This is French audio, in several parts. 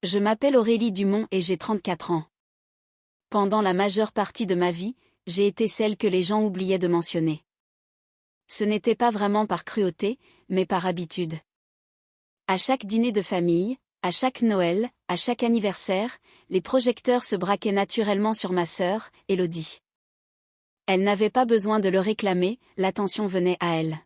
Je m'appelle Aurélie Dumont et j'ai 34 ans. Pendant la majeure partie de ma vie, j'ai été celle que les gens oubliaient de mentionner. Ce n'était pas vraiment par cruauté, mais par habitude. À chaque dîner de famille, à chaque Noël, à chaque anniversaire, les projecteurs se braquaient naturellement sur ma sœur, Élodie. Elle n'avait pas besoin de le réclamer, l'attention venait à elle.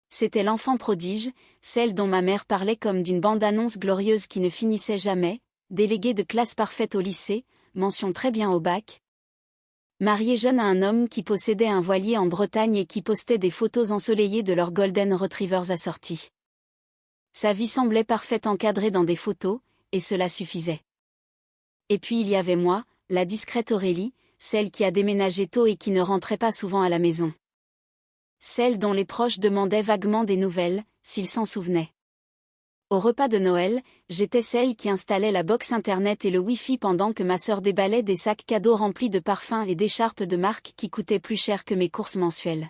C'était l'enfant prodige, celle dont ma mère parlait comme d'une bande-annonce glorieuse qui ne finissait jamais, déléguée de classe parfaite au lycée, mention très bien au bac. Mariée jeune à un homme qui possédait un voilier en Bretagne et qui postait des photos ensoleillées de leurs Golden Retrievers assortis. Sa vie semblait parfaite encadrée dans des photos, et cela suffisait. Et puis il y avait moi, la discrète Aurélie, celle qui a déménagé tôt et qui ne rentrait pas souvent à la maison. Celle dont les proches demandaient vaguement des nouvelles, s'ils s'en souvenaient. Au repas de Noël, j'étais celle qui installait la box internet et le Wi-Fi pendant que ma sœur déballait des sacs cadeaux remplis de parfums et d'écharpes de marque qui coûtaient plus cher que mes courses mensuelles.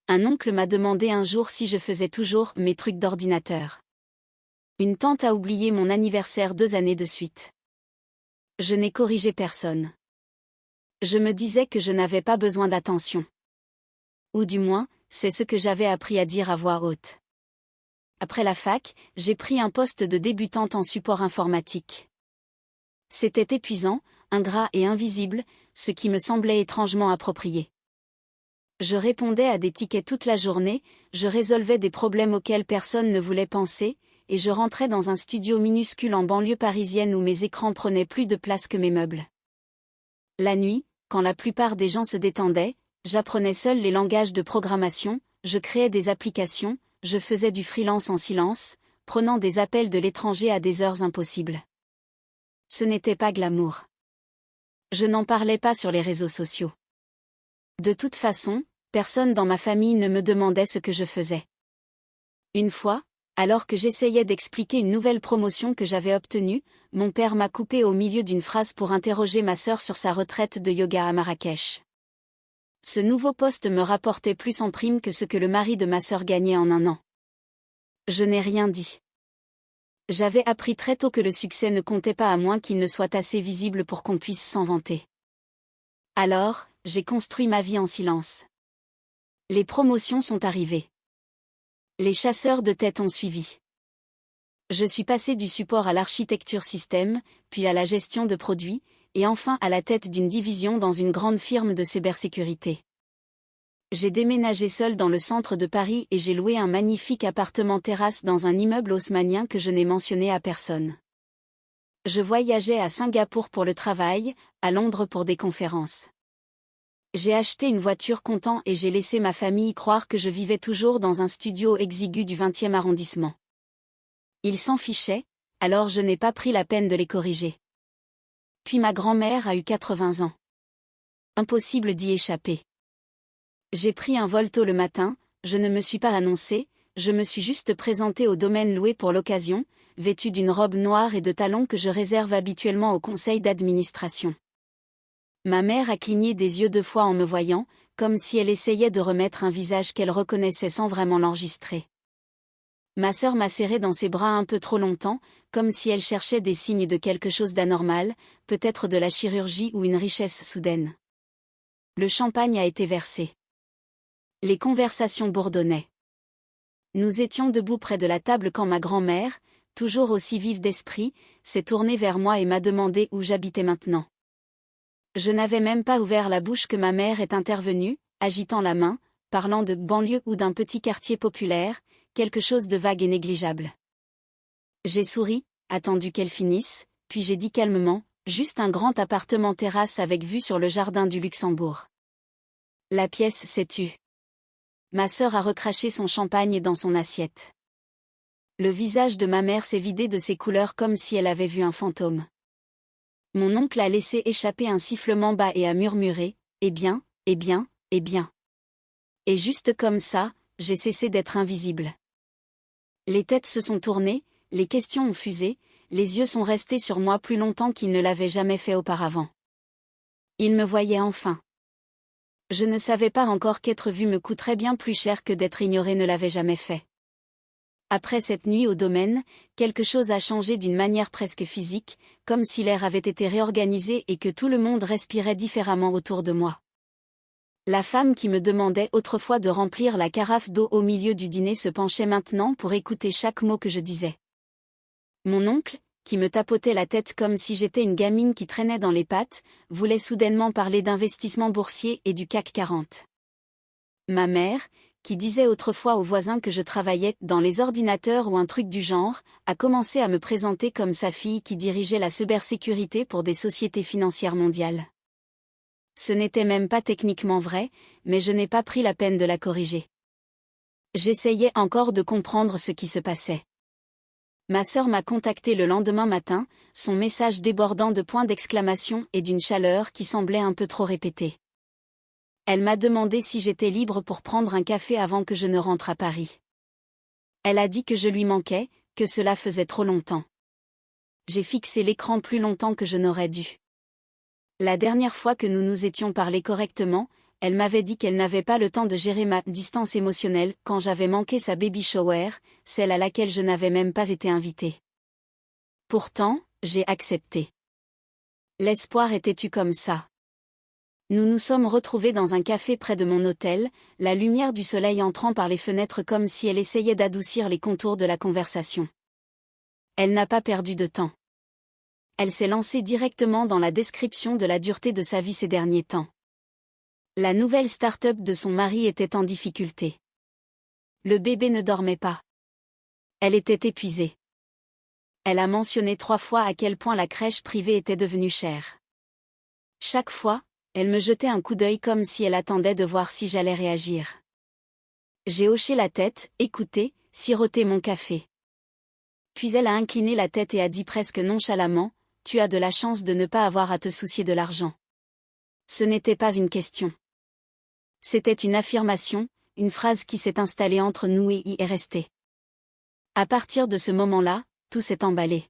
Un oncle m'a demandé un jour si je faisais toujours mes trucs d'ordinateur. Une tante a oublié mon anniversaire 2 années de suite. Je n'ai corrigé personne. Je me disais que je n'avais pas besoin d'attention. Ou du moins, c'est ce que j'avais appris à dire à voix haute. Après la fac, j'ai pris un poste de débutante en support informatique. C'était épuisant, ingrat et invisible, ce qui me semblait étrangement approprié. Je répondais à des tickets toute la journée, je résolvais des problèmes auxquels personne ne voulait penser, et je rentrais dans un studio minuscule en banlieue parisienne où mes écrans prenaient plus de place que mes meubles. La nuit, quand la plupart des gens se détendaient, j'apprenais seule les langages de programmation, je créais des applications, je faisais du freelance en silence, prenant des appels de l'étranger à des heures impossibles. Ce n'était pas glamour. Je n'en parlais pas sur les réseaux sociaux. De toute façon, personne dans ma famille ne me demandait ce que je faisais. Une fois, alors que j'essayais d'expliquer une nouvelle promotion que j'avais obtenue, mon père m'a coupé au milieu d'une phrase pour interroger ma sœur sur sa retraite de yoga à Marrakech. Ce nouveau poste me rapportait plus en prime que ce que le mari de ma sœur gagnait en un an. Je n'ai rien dit. J'avais appris très tôt que le succès ne comptait pas à moins qu'il ne soit assez visible pour qu'on puisse s'en vanter. Alors, j'ai construit ma vie en silence. Les promotions sont arrivées. Les chasseurs de tête ont suivi. Je suis passée du support à l'architecture système, puis à la gestion de produits, et enfin à la tête d'une division dans une grande firme de cybersécurité. J'ai déménagé seule dans le centre de Paris et j'ai loué un magnifique appartement terrasse dans un immeuble haussmannien que je n'ai mentionné à personne. Je voyageais à Singapour pour le travail, à Londres pour des conférences. J'ai acheté une voiture comptant et j'ai laissé ma famille croire que je vivais toujours dans un studio exigu du 20e arrondissement. Ils s'en fichaient, alors je n'ai pas pris la peine de les corriger. Puis ma grand-mère a eu 80 ans. Impossible d'y échapper. J'ai pris un vol tôt le matin, je ne me suis pas annoncée, je me suis juste présentée au domaine loué pour l'occasion, vêtue d'une robe noire et de talons que je réserve habituellement au conseil d'administration. Ma mère a cligné des yeux 2 fois en me voyant, comme si elle essayait de remettre un visage qu'elle reconnaissait sans vraiment l'enregistrer. Ma sœur m'a serré dans ses bras un peu trop longtemps, comme si elle cherchait des signes de quelque chose d'anormal, peut-être de la chirurgie ou une richesse soudaine. Le champagne a été versé. Les conversations bourdonnaient. Nous étions debout près de la table quand ma grand-mère, toujours aussi vive d'esprit, s'est tournée vers moi et m'a demandé où j'habitais maintenant. Je n'avais même pas ouvert la bouche que ma mère est intervenue, agitant la main, parlant de banlieue ou d'un petit quartier populaire, quelque chose de vague et négligeable. J'ai souri, attendu qu'elle finisse, puis j'ai dit calmement, juste un grand appartement terrasse avec vue sur le jardin du Luxembourg. La pièce s'est tue. Ma sœur a recraché son champagne dans son assiette. Le visage de ma mère s'est vidé de ses couleurs comme si elle avait vu un fantôme. Mon oncle a laissé échapper un sifflement bas et a murmuré, « Eh bien, eh bien, eh bien. » Et juste comme ça, j'ai cessé d'être invisible. Les têtes se sont tournées, les questions ont fusé, les yeux sont restés sur moi plus longtemps qu'ils ne l'avaient jamais fait auparavant. Ils me voyaient enfin. Je ne savais pas encore qu'être vu me coûterait bien plus cher que d'être ignoré ne l'avait jamais fait. Après cette nuit au domaine, quelque chose a changé d'une manière presque physique, comme si l'air avait été réorganisé et que tout le monde respirait différemment autour de moi. La femme qui me demandait autrefois de remplir la carafe d'eau au milieu du dîner se penchait maintenant pour écouter chaque mot que je disais. Mon oncle, qui me tapotait la tête comme si j'étais une gamine qui traînait dans les pattes, voulait soudainement parler d'investissement boursier et du CAC 40. Ma mère, qui disait autrefois aux voisins que je travaillais dans les ordinateurs ou un truc du genre, a commencé à me présenter comme sa fille qui dirigeait la cybersécurité pour des sociétés financières mondiales. Ce n'était même pas techniquement vrai, mais je n'ai pas pris la peine de la corriger. J'essayais encore de comprendre ce qui se passait. Ma sœur m'a contacté le lendemain matin, son message débordant de points d'exclamation et d'une chaleur qui semblait un peu trop répétée. Elle m'a demandé si j'étais libre pour prendre un café avant que je ne rentre à Paris. Elle a dit que je lui manquais, que cela faisait trop longtemps. J'ai fixé l'écran plus longtemps que je n'aurais dû. La dernière fois que nous nous étions parlé correctement, elle m'avait dit qu'elle n'avait pas le temps de gérer ma distance émotionnelle quand j'avais manqué sa baby shower, celle à laquelle je n'avais même pas été invitée. Pourtant, j'ai accepté. L'espoir était-tu comme ça? Nous nous sommes retrouvés dans un café près de mon hôtel, la lumière du soleil entrant par les fenêtres comme si elle essayait d'adoucir les contours de la conversation. Elle n'a pas perdu de temps. Elle s'est lancée directement dans la description de la dureté de sa vie ces derniers temps. La nouvelle start-up de son mari était en difficulté. Le bébé ne dormait pas. Elle était épuisée. Elle a mentionné 3 fois à quel point la crèche privée était devenue chère. Chaque fois, elle me jetait un coup d'œil comme si elle attendait de voir si j'allais réagir. J'ai hoché la tête, écouté, siroté mon café. Puis elle a incliné la tête et a dit presque nonchalamment, « Tu as de la chance de ne pas avoir à te soucier de l'argent. » Ce n'était pas une question. C'était une affirmation, une phrase qui s'est installée entre nous et y est restée. À partir de ce moment-là, tout s'est emballé.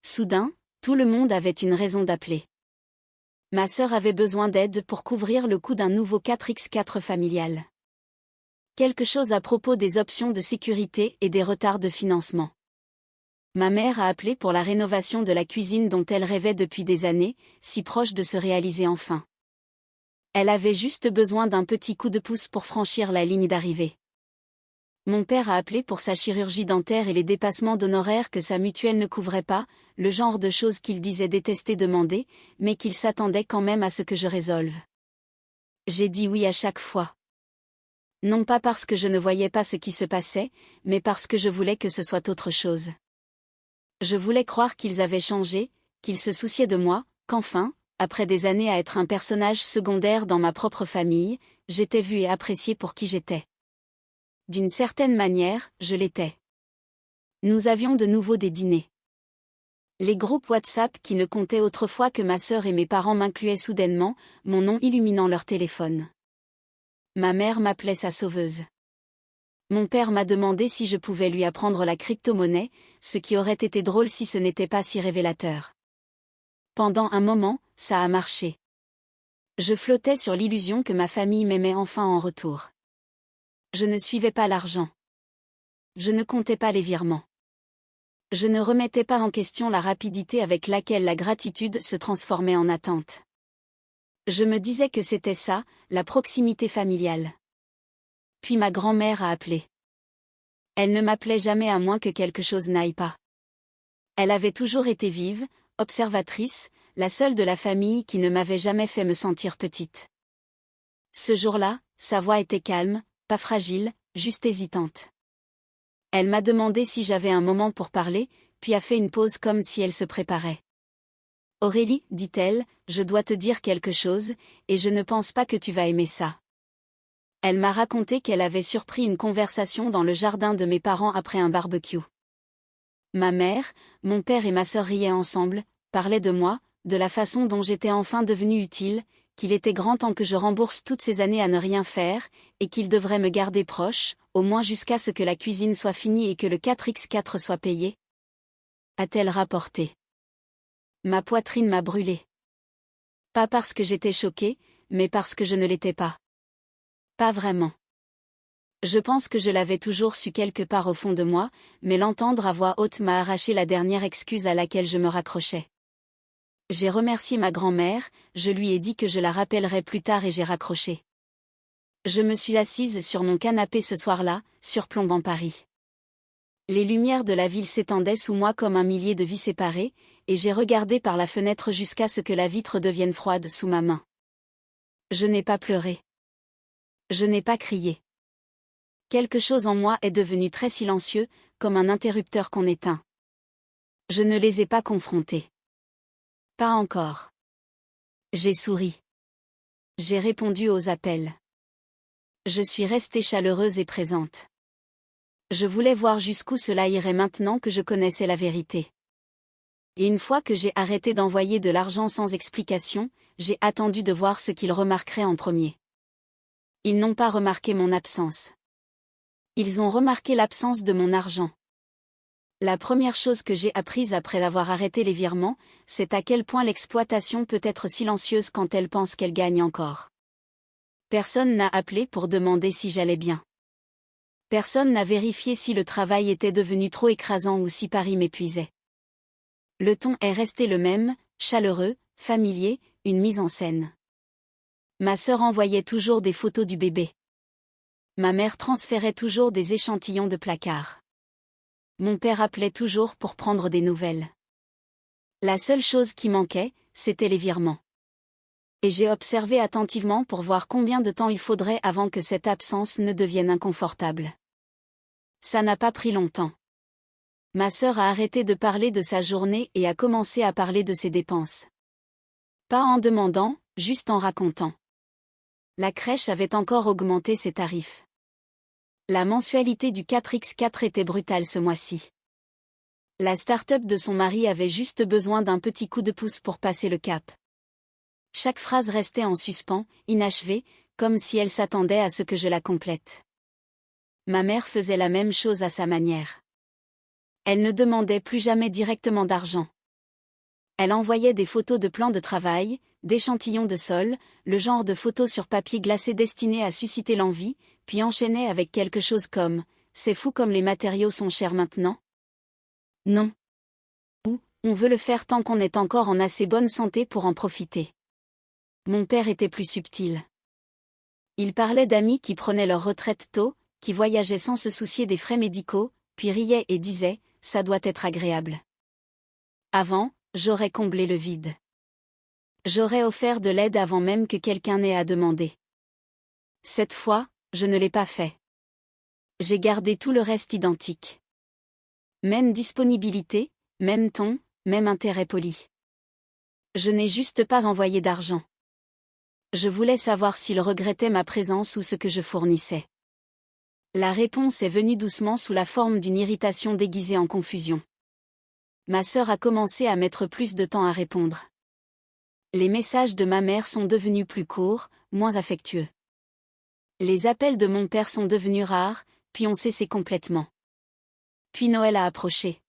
Soudain, tout le monde avait une raison d'appeler. Ma sœur avait besoin d'aide pour couvrir le coût d'un nouveau 4x4 familial. Quelque chose à propos des options de sécurité et des retards de financement. Ma mère a appelé pour la rénovation de la cuisine dont elle rêvait depuis des années, si proche de se réaliser enfin. Elle avait juste besoin d'un petit coup de pouce pour franchir la ligne d'arrivée. Mon père a appelé pour sa chirurgie dentaire et les dépassements d'honoraires que sa mutuelle ne couvrait pas, le genre de choses qu'il disait détester demander, mais qu'il s'attendait quand même à ce que je résolve. J'ai dit oui à chaque fois. Non pas parce que je ne voyais pas ce qui se passait, mais parce que je voulais que ce soit autre chose. Je voulais croire qu'ils avaient changé, qu'ils se souciaient de moi, qu'enfin, après des années à être un personnage secondaire dans ma propre famille, j'étais vue et appréciée pour qui j'étais. D'une certaine manière, je l'étais. Nous avions de nouveau des dîners. Les groupes WhatsApp qui ne comptaient autrefois que ma sœur et mes parents m'incluaient soudainement, mon nom illuminant leur téléphone. Ma mère m'appelait sa sauveuse. Mon père m'a demandé si je pouvais lui apprendre la crypto-monnaie, ce qui aurait été drôle si ce n'était pas si révélateur. Pendant un moment, ça a marché. Je flottais sur l'illusion que ma famille m'aimait enfin en retour. Je ne suivais pas l'argent. Je ne comptais pas les virements. Je ne remettais pas en question la rapidité avec laquelle la gratitude se transformait en attente. Je me disais que c'était ça, la proximité familiale. Puis ma grand-mère a appelé. Elle ne m'appelait jamais à moins que quelque chose n'aille pas. Elle avait toujours été vive, observatrice, la seule de la famille qui ne m'avait jamais fait me sentir petite. Ce jour-là, sa voix était calme, pas fragile, juste hésitante. Elle m'a demandé si j'avais un moment pour parler, puis a fait une pause comme si elle se préparait. « Aurélie, dit-elle, je dois te dire quelque chose, et je ne pense pas que tu vas aimer ça. » Elle m'a raconté qu'elle avait surpris une conversation dans le jardin de mes parents après un barbecue. Ma mère, mon père et ma sœur riaient ensemble, parlaient de moi, de la façon dont j'étais enfin devenue utile, qu'il était grand temps que je rembourse toutes ces années à ne rien faire, et qu'il devrait me garder proche, au moins jusqu'à ce que la cuisine soit finie et que le 4x4 soit payé. A-t-elle rapporté. Ma poitrine m'a brûlé. Pas parce que j'étais choquée, mais parce que je ne l'étais pas. Pas vraiment. Je pense que je l'avais toujours su quelque part au fond de moi, mais l'entendre à voix haute m'a arraché la dernière excuse à laquelle je me raccrochais. J'ai remercié ma grand-mère, je lui ai dit que je la rappellerais plus tard et j'ai raccroché. Je me suis assise sur mon canapé ce soir-là, surplombant Paris. Les lumières de la ville s'étendaient sous moi comme un millier de vies séparées, et j'ai regardé par la fenêtre jusqu'à ce que la vitre devienne froide sous ma main. Je n'ai pas pleuré. Je n'ai pas crié. Quelque chose en moi est devenu très silencieux, comme un interrupteur qu'on éteint. Je ne les ai pas confrontés. Pas encore. J'ai souri. J'ai répondu aux appels. Je suis restée chaleureuse et présente. Je voulais voir jusqu'où cela irait maintenant que je connaissais la vérité. Et une fois que j'ai arrêté d'envoyer de l'argent sans explication, j'ai attendu de voir ce qu'ils remarqueraient en premier. Ils n'ont pas remarqué mon absence. Ils ont remarqué l'absence de mon argent. La première chose que j'ai apprise après avoir arrêté les virements, c'est à quel point l'exploitation peut être silencieuse quand elle pense qu'elle gagne encore. Personne n'a appelé pour demander si j'allais bien. Personne n'a vérifié si le travail était devenu trop écrasant ou si Paris m'épuisait. Le ton est resté le même, chaleureux, familier, une mise en scène. Ma sœur envoyait toujours des photos du bébé. Ma mère transférait toujours des échantillons de placards. Mon père appelait toujours pour prendre des nouvelles. La seule chose qui manquait, c'était les virements. Et j'ai observé attentivement pour voir combien de temps il faudrait avant que cette absence ne devienne inconfortable. Ça n'a pas pris longtemps. Ma sœur a arrêté de parler de sa journée et a commencé à parler de ses dépenses. Pas en demandant, juste en racontant. La crèche avait encore augmenté ses tarifs. La mensualité du 4x4 était brutale ce mois-ci. La start-up de son mari avait juste besoin d'un petit coup de pouce pour passer le cap. Chaque phrase restait en suspens, inachevée, comme si elle s'attendait à ce que je la complète. Ma mère faisait la même chose à sa manière. Elle ne demandait plus jamais directement d'argent. Elle envoyait des photos de plans de travail, d'échantillons de sol, le genre de photos sur papier glacé destinées à susciter l'envie, puis enchaînait avec quelque chose comme « C'est fou comme les matériaux sont chers maintenant ». Non. Ou « On veut le faire tant qu'on est encore en assez bonne santé pour en profiter ». Mon père était plus subtil. Il parlait d'amis qui prenaient leur retraite tôt, qui voyageaient sans se soucier des frais médicaux, puis riait et disait « ça doit être agréable ». Avant, j'aurais comblé le vide. J'aurais offert de l'aide avant même que quelqu'un n'ait à demander. Cette fois, je ne l'ai pas fait. J'ai gardé tout le reste identique. Même disponibilité, même ton, même intérêt poli. Je n'ai juste pas envoyé d'argent. Je voulais savoir s'il regrettait ma présence ou ce que je fournissais. La réponse est venue doucement sous la forme d'une irritation déguisée en confusion. Ma sœur a commencé à mettre plus de temps à répondre. Les messages de ma mère sont devenus plus courts, moins affectueux. Les appels de mon père sont devenus rares, puis ont cessé complètement. Puis Noël a approché.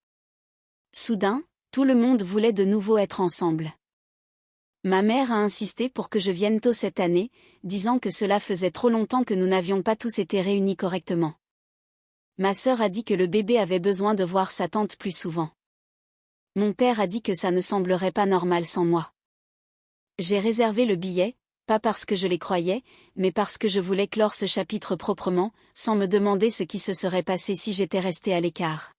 Soudain, tout le monde voulait de nouveau être ensemble. Ma mère a insisté pour que je vienne tôt cette année, disant que cela faisait trop longtemps que nous n'avions pas tous été réunis correctement. Ma sœur a dit que le bébé avait besoin de voir sa tante plus souvent. Mon père a dit que ça ne semblerait pas normal sans moi. J'ai réservé le billet, pas parce que je les croyais, mais parce que je voulais clore ce chapitre proprement, sans me demander ce qui se serait passé si j'étais restée à l'écart.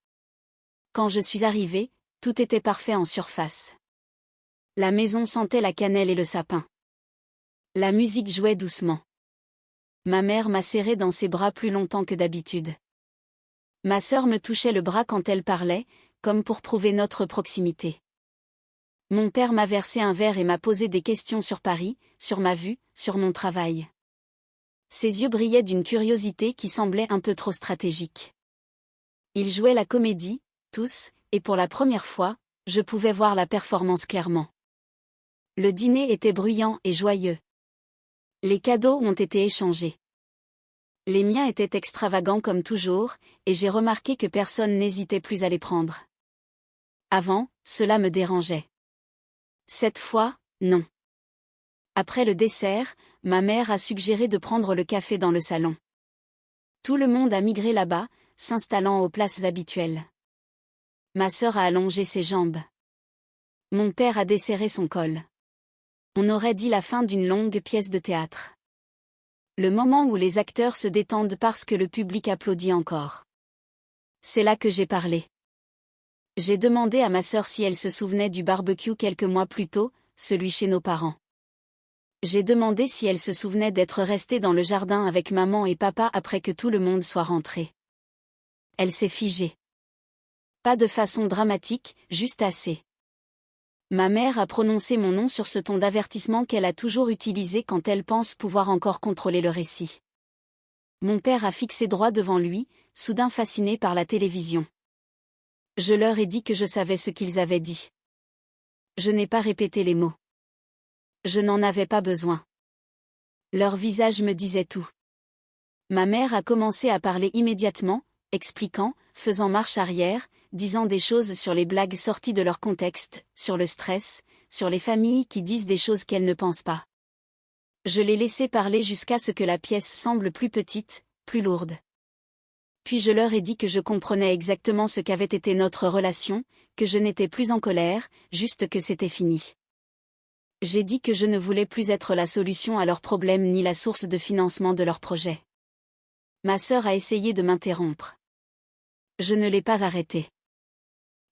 Quand je suis arrivée, tout était parfait en surface. La maison sentait la cannelle et le sapin. La musique jouait doucement. Ma mère m'a serré dans ses bras plus longtemps que d'habitude. Ma sœur me touchait le bras quand elle parlait, comme pour prouver notre proximité. Mon père m'a versé un verre et m'a posé des questions sur Paris, sur ma vue, sur mon travail. Ses yeux brillaient d'une curiosité qui semblait un peu trop stratégique. Ils jouaient la comédie, tous, et pour la première fois, je pouvais voir la performance clairement. Le dîner était bruyant et joyeux. Les cadeaux ont été échangés. Les miens étaient extravagants comme toujours, et j'ai remarqué que personne n'hésitait plus à les prendre. Avant, cela me dérangeait. Cette fois, non. Après le dessert, ma mère a suggéré de prendre le café dans le salon. Tout le monde a migré là-bas, s'installant aux places habituelles. Ma sœur a allongé ses jambes. Mon père a desserré son col. On aurait dit la fin d'une longue pièce de théâtre. Le moment où les acteurs se détendent parce que le public applaudit encore. C'est là que j'ai parlé. J'ai demandé à ma sœur si elle se souvenait du barbecue quelques mois plus tôt, celui chez nos parents. J'ai demandé si elle se souvenait d'être restée dans le jardin avec maman et papa après que tout le monde soit rentré. Elle s'est figée. Pas de façon dramatique, juste assez. Ma mère a prononcé mon nom sur ce ton d'avertissement qu'elle a toujours utilisé quand elle pense pouvoir encore contrôler le récit. Mon père a fixé droit devant lui, soudain fasciné par la télévision. Je leur ai dit que je savais ce qu'ils avaient dit. Je n'ai pas répété les mots. Je n'en avais pas besoin. Leur visage me disait tout. Ma mère a commencé à parler immédiatement, expliquant, faisant marche arrière, disant des choses sur les blagues sorties de leur contexte, sur le stress, sur les familles qui disent des choses qu'elles ne pensent pas. Je l'ai laissé parler jusqu'à ce que la pièce semble plus petite, plus lourde. Puis je leur ai dit que je comprenais exactement ce qu'avait été notre relation, que je n'étais plus en colère, juste que c'était fini. J'ai dit que je ne voulais plus être la solution à leurs problèmes ni la source de financement de leurs projets. Ma sœur a essayé de m'interrompre. Je ne l'ai pas arrêtée.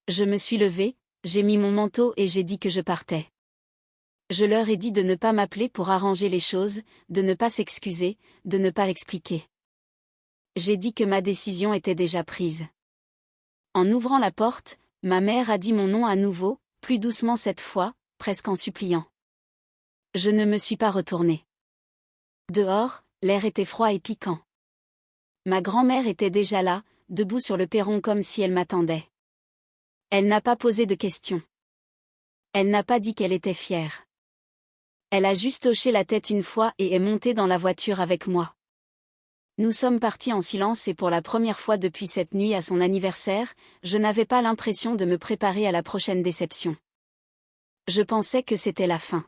Je me suis levée, j'ai mis mon manteau et j'ai dit que je partais. Je leur ai dit de ne pas m'appeler pour arranger les choses, de ne pas s'excuser, de ne pas expliquer. J'ai dit que ma décision était déjà prise. En ouvrant la porte, ma mère a dit mon nom à nouveau, plus doucement cette fois, presque en suppliant. Je ne me suis pas retournée. Dehors, l'air était froid et piquant. Ma grand-mère était déjà là, debout sur le perron comme si elle m'attendait. Elle n'a pas posé de questions. Elle n'a pas dit qu'elle était fière. Elle a juste hoché la tête une fois et est montée dans la voiture avec moi. Nous sommes partis en silence et pour la première fois depuis cette nuit à son anniversaire, je n'avais pas l'impression de me préparer à la prochaine déception. Je pensais que c'était la fin.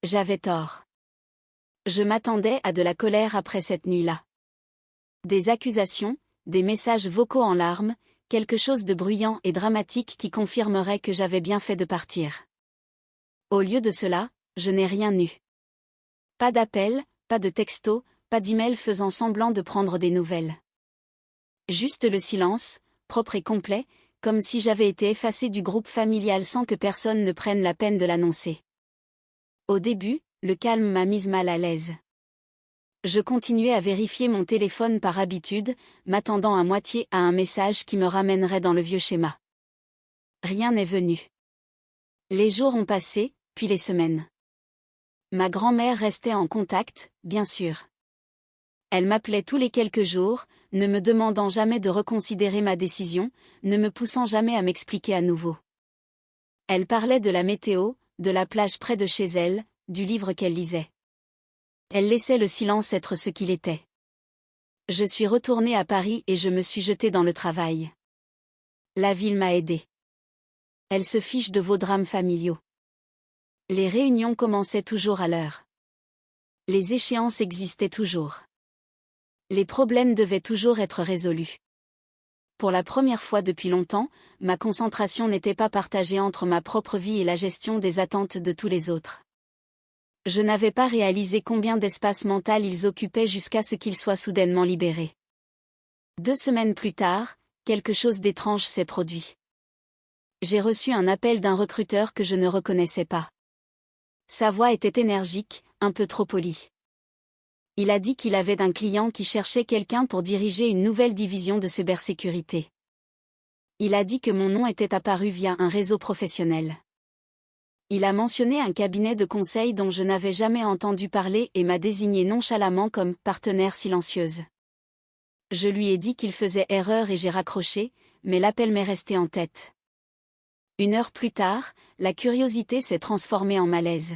J'avais tort. Je m'attendais à de la colère après cette nuit-là. Des accusations, des messages vocaux en larmes, quelque chose de bruyant et dramatique qui confirmerait que j'avais bien fait de partir. Au lieu de cela, je n'ai rien eu. Pas d'appel, pas de texto, pas d'email faisant semblant de prendre des nouvelles. Juste le silence, propre et complet, comme si j'avais été effacée du groupe familial sans que personne ne prenne la peine de l'annoncer. Au début, le calme m'a mise mal à l'aise. Je continuais à vérifier mon téléphone par habitude, m'attendant à moitié à un message qui me ramènerait dans le vieux schéma. Rien n'est venu. Les jours ont passé, puis les semaines. Ma grand-mère restait en contact, bien sûr. Elle m'appelait tous les quelques jours, ne me demandant jamais de reconsidérer ma décision, ne me poussant jamais à m'expliquer à nouveau. Elle parlait de la météo, de la plage près de chez elle, du livre qu'elle lisait. Elle laissait le silence être ce qu'il était. Je suis retournée à Paris et je me suis jetée dans le travail. La ville m'a aidée. Elle se fiche de vos drames familiaux. Les réunions commençaient toujours à l'heure. Les échéances existaient toujours. Les problèmes devaient toujours être résolus. Pour la première fois depuis longtemps, ma concentration n'était pas partagée entre ma propre vie et la gestion des attentes de tous les autres. Je n'avais pas réalisé combien d'espace mental ils occupaient jusqu'à ce qu'ils soient soudainement libérés. 2 semaines plus tard, quelque chose d'étrange s'est produit. J'ai reçu un appel d'un recruteur que je ne reconnaissais pas. Sa voix était énergique, un peu trop polie. Il a dit qu'il avait un client qui cherchait quelqu'un pour diriger une nouvelle division de cybersécurité. Il a dit que mon nom était apparu via un réseau professionnel. Il a mentionné un cabinet de conseil dont je n'avais jamais entendu parler et m'a désigné nonchalamment comme « partenaire silencieuse ». Je lui ai dit qu'il faisait erreur et j'ai raccroché, mais l'appel m'est resté en tête. 1 heure plus tard, la curiosité s'est transformée en malaise.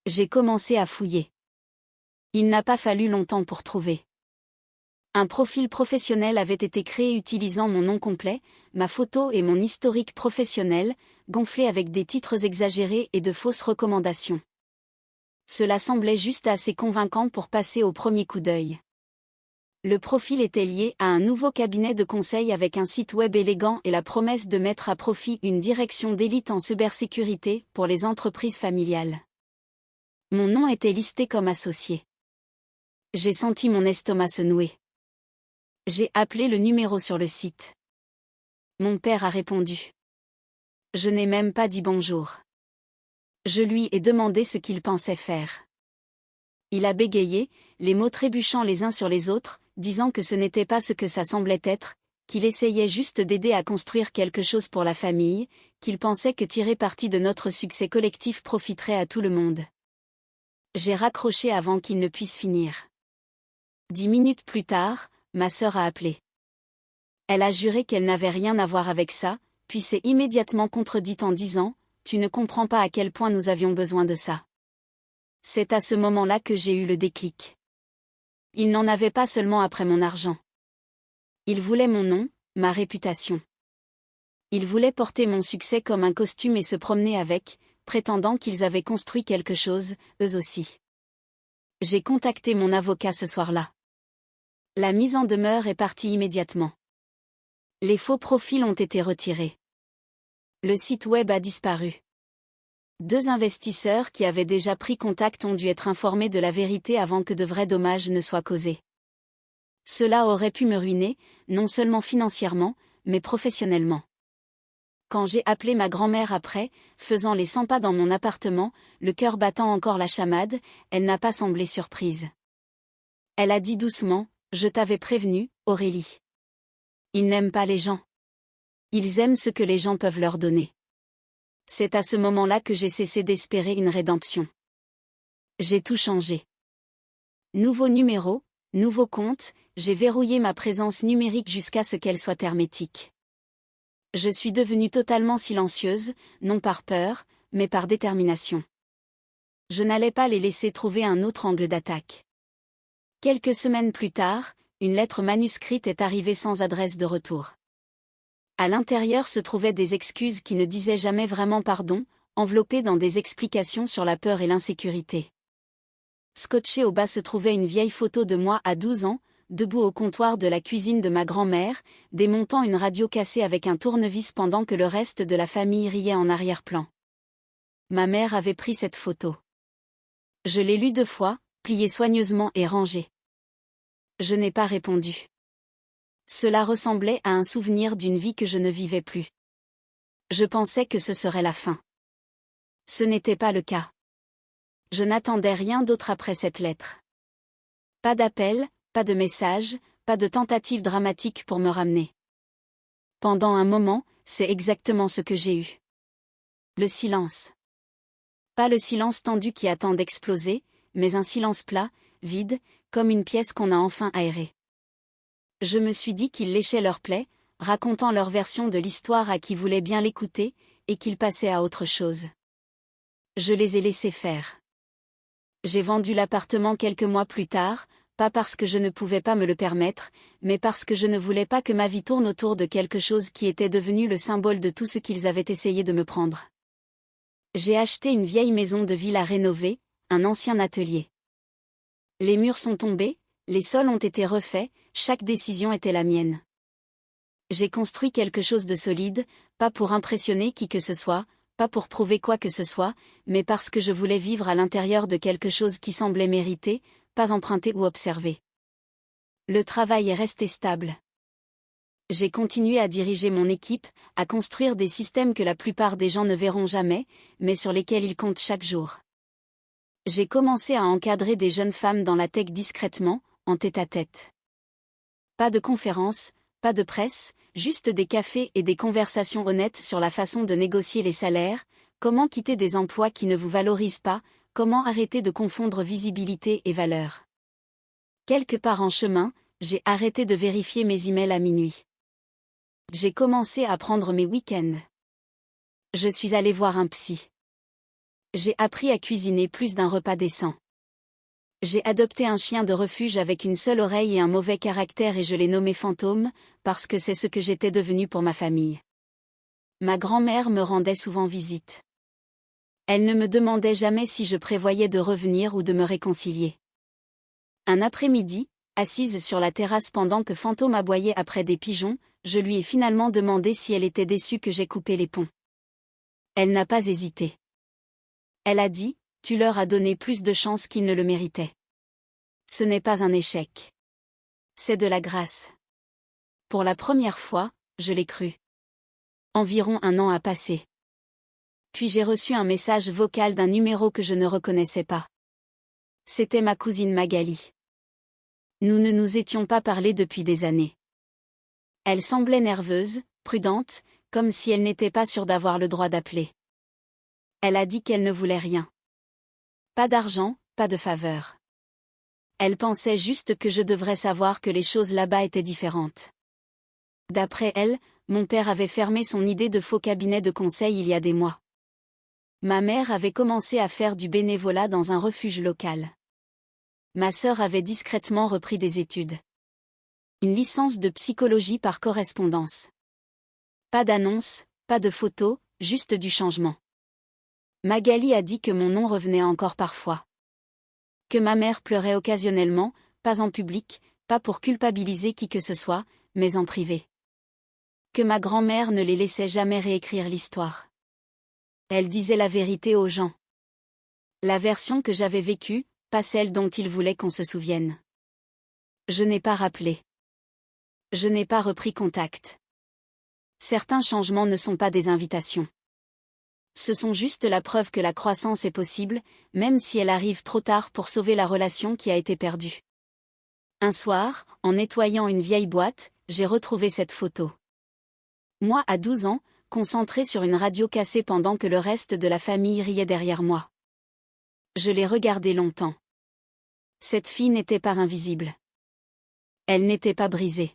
J'ai commencé à fouiller. Il n'a pas fallu longtemps pour trouver. Un profil professionnel avait été créé utilisant mon nom complet, ma photo et mon historique professionnel, gonflé avec des titres exagérés et de fausses recommandations. Cela semblait juste assez convaincant pour passer au premier coup d'œil. Le profil était lié à un nouveau cabinet de conseil avec un site web élégant et la promesse de mettre à profit une direction d'élite en cybersécurité pour les entreprises familiales. Mon nom était listé comme associé. J'ai senti mon estomac se nouer. J'ai appelé le numéro sur le site. Mon père a répondu. Je n'ai même pas dit bonjour. Je lui ai demandé ce qu'il pensait faire. Il a bégayé, les mots trébuchant les uns sur les autres, disant que ce n'était pas ce que ça semblait être, qu'il essayait juste d'aider à construire quelque chose pour la famille, qu'il pensait que tirer parti de notre succès collectif profiterait à tout le monde. J'ai raccroché avant qu'il ne puisse finir. 10 minutes plus tard, ma sœur a appelé. Elle a juré qu'elle n'avait rien à voir avec ça, puis s'est immédiatement contredite en disant « Tu ne comprends pas à quel point nous avions besoin de ça. » C'est à ce moment-là que j'ai eu le déclic. Il n'en avait pas seulement après mon argent. Il voulait mon nom, ma réputation. Il voulait porter mon succès comme un costume et se promener avec, prétendant qu'ils avaient construit quelque chose, eux aussi. J'ai contacté mon avocat ce soir-là. La mise en demeure est partie immédiatement. Les faux profils ont été retirés. Le site web a disparu. 2 investisseurs qui avaient déjà pris contact ont dû être informés de la vérité avant que de vrais dommages ne soient causés. Cela aurait pu me ruiner, non seulement financièrement, mais professionnellement. Quand j'ai appelé ma grand-mère après, faisant les 100 pas dans mon appartement, le cœur battant encore la chamade, elle n'a pas semblé surprise. Elle a dit doucement, « Je t'avais prévenu, Aurélie. Ils n'aiment pas les gens. Ils aiment ce que les gens peuvent leur donner. » C'est à ce moment-là que j'ai cessé d'espérer une rédemption. J'ai tout changé. Nouveau numéro, nouveau compte, j'ai verrouillé ma présence numérique jusqu'à ce qu'elle soit hermétique. Je suis devenue totalement silencieuse, non par peur, mais par détermination. Je n'allais pas les laisser trouver un autre angle d'attaque. Quelques semaines plus tard, une lettre manuscrite est arrivée sans adresse de retour. À l'intérieur se trouvaient des excuses qui ne disaient jamais vraiment pardon, enveloppées dans des explications sur la peur et l'insécurité. Scotchée au bas se trouvait une vieille photo de moi à 12 ans, debout au comptoir de la cuisine de ma grand-mère, démontant une radio cassée avec un tournevis pendant que le reste de la famille riait en arrière-plan. Ma mère avait pris cette photo. Je l'ai lue 2 fois, pliée soigneusement et rangée. Je n'ai pas répondu. Cela ressemblait à un souvenir d'une vie que je ne vivais plus. Je pensais que ce serait la fin. Ce n'était pas le cas. Je n'attendais rien d'autre après cette lettre. Pas d'appel, pas de message, pas de tentative dramatique pour me ramener. Pendant un moment, c'est exactement ce que j'ai eu. Le silence. Pas le silence tendu qui attend d'exploser, mais un silence plat, vide, comme une pièce qu'on a enfin aérée. Je me suis dit qu'ils léchaient leur plaie, racontant leur version de l'histoire à qui voulait bien l'écouter, et qu'ils passaient à autre chose. Je les ai laissés faire. J'ai vendu l'appartement quelques mois plus tard, pas parce que je ne pouvais pas me le permettre, mais parce que je ne voulais pas que ma vie tourne autour de quelque chose qui était devenu le symbole de tout ce qu'ils avaient essayé de me prendre. J'ai acheté une vieille maison de ville à rénover, un ancien atelier. Les murs sont tombés, les sols ont été refaits, chaque décision était la mienne. J'ai construit quelque chose de solide, pas pour impressionner qui que ce soit, pas pour prouver quoi que ce soit, mais parce que je voulais vivre à l'intérieur de quelque chose qui semblait mériter, pas emprunter ou observer. Le travail est resté stable. J'ai continué à diriger mon équipe, à construire des systèmes que la plupart des gens ne verront jamais, mais sur lesquels ils comptent chaque jour. J'ai commencé à encadrer des jeunes femmes dans la tech discrètement, en tête-à-tête. Pas de conférences, pas de presse, juste des cafés et des conversations honnêtes sur la façon de négocier les salaires, comment quitter des emplois qui ne vous valorisent pas, comment arrêter de confondre visibilité et valeur. Quelque part en chemin, j'ai arrêté de vérifier mes emails à minuit. J'ai commencé à prendre mes week-ends. Je suis allée voir un psy. J'ai appris à cuisiner plus d'un repas décent. J'ai adopté un chien de refuge avec une seule oreille et un mauvais caractère et je l'ai nommé Fantôme, parce que c'est ce que j'étais devenue pour ma famille. Ma grand-mère me rendait souvent visite. Elle ne me demandait jamais si je prévoyais de revenir ou de me réconcilier. Un après-midi, assise sur la terrasse pendant que Fantôme aboyait après des pigeons, je lui ai finalement demandé si elle était déçue que j'ai coupé les ponts. Elle n'a pas hésité. Elle a dit, tu leur as donné plus de chance qu'ils ne le méritaient. Ce n'est pas un échec. C'est de la grâce. Pour la première fois, je l'ai cru. Environ un an a passé. Puis j'ai reçu un message vocal d'un numéro que je ne reconnaissais pas. C'était ma cousine Magali. Nous ne nous étions pas parlé depuis des années. Elle semblait nerveuse, prudente, comme si elle n'était pas sûre d'avoir le droit d'appeler. Elle a dit qu'elle ne voulait rien. Pas d'argent, pas de faveur. Elle pensait juste que je devrais savoir que les choses là-bas étaient différentes. D'après elle, mon père avait fermé son idée de faux cabinet de conseil il y a des mois. Ma mère avait commencé à faire du bénévolat dans un refuge local. Ma sœur avait discrètement repris des études. Une licence de psychologie par correspondance. Pas d'annonce, pas de photos, juste du changement. Magali a dit que mon nom revenait encore parfois. Que ma mère pleurait occasionnellement, pas en public, pas pour culpabiliser qui que ce soit, mais en privé. Que ma grand-mère ne les laissait jamais réécrire l'histoire. Elle disait la vérité aux gens. La version que j'avais vécue, pas celle dont ils voulaient qu'on se souvienne. Je n'ai pas rappelé. Je n'ai pas repris contact. Certains changements ne sont pas des invitations. Ce sont juste la preuve que la croissance est possible, même si elle arrive trop tard pour sauver la relation qui a été perdue. Un soir, en nettoyant une vieille boîte, j'ai retrouvé cette photo. Moi à 12 ans, concentré sur une radio cassée pendant que le reste de la famille riait derrière moi. Je l'ai regardée longtemps. Cette fille n'était pas invisible. Elle n'était pas brisée.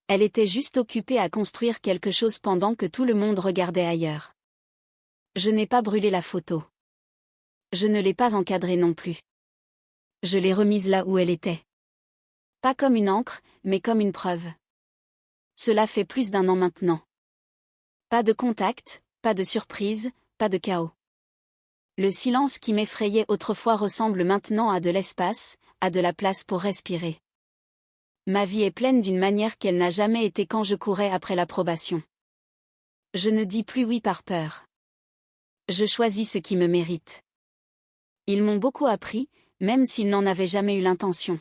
Elle était juste occupée à construire quelque chose pendant que tout le monde regardait ailleurs. Je n'ai pas brûlé la photo. Je ne l'ai pas encadrée non plus. Je l'ai remise là où elle était. Pas comme une encre, mais comme une preuve. Cela fait plus d'1 an maintenant. Pas de contact, pas de surprise, pas de chaos. Le silence qui m'effrayait autrefois ressemble maintenant à de l'espace, à de la place pour respirer. Ma vie est pleine d'une manière qu'elle n'a jamais été quand je courais après l'approbation. Je ne dis plus oui par peur. Je choisis ce qui me mérite. Ils m'ont beaucoup appris, même s'ils n'en avaient jamais eu l'intention.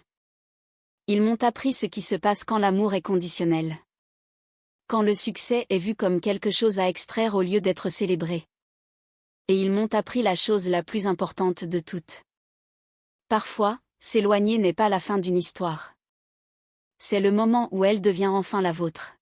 Ils m'ont appris ce qui se passe quand l'amour est conditionnel. Quand le succès est vu comme quelque chose à extraire au lieu d'être célébré. Et ils m'ont appris la chose la plus importante de toutes. Parfois, s'éloigner n'est pas la fin d'une histoire. C'est le moment où elle devient enfin la vôtre.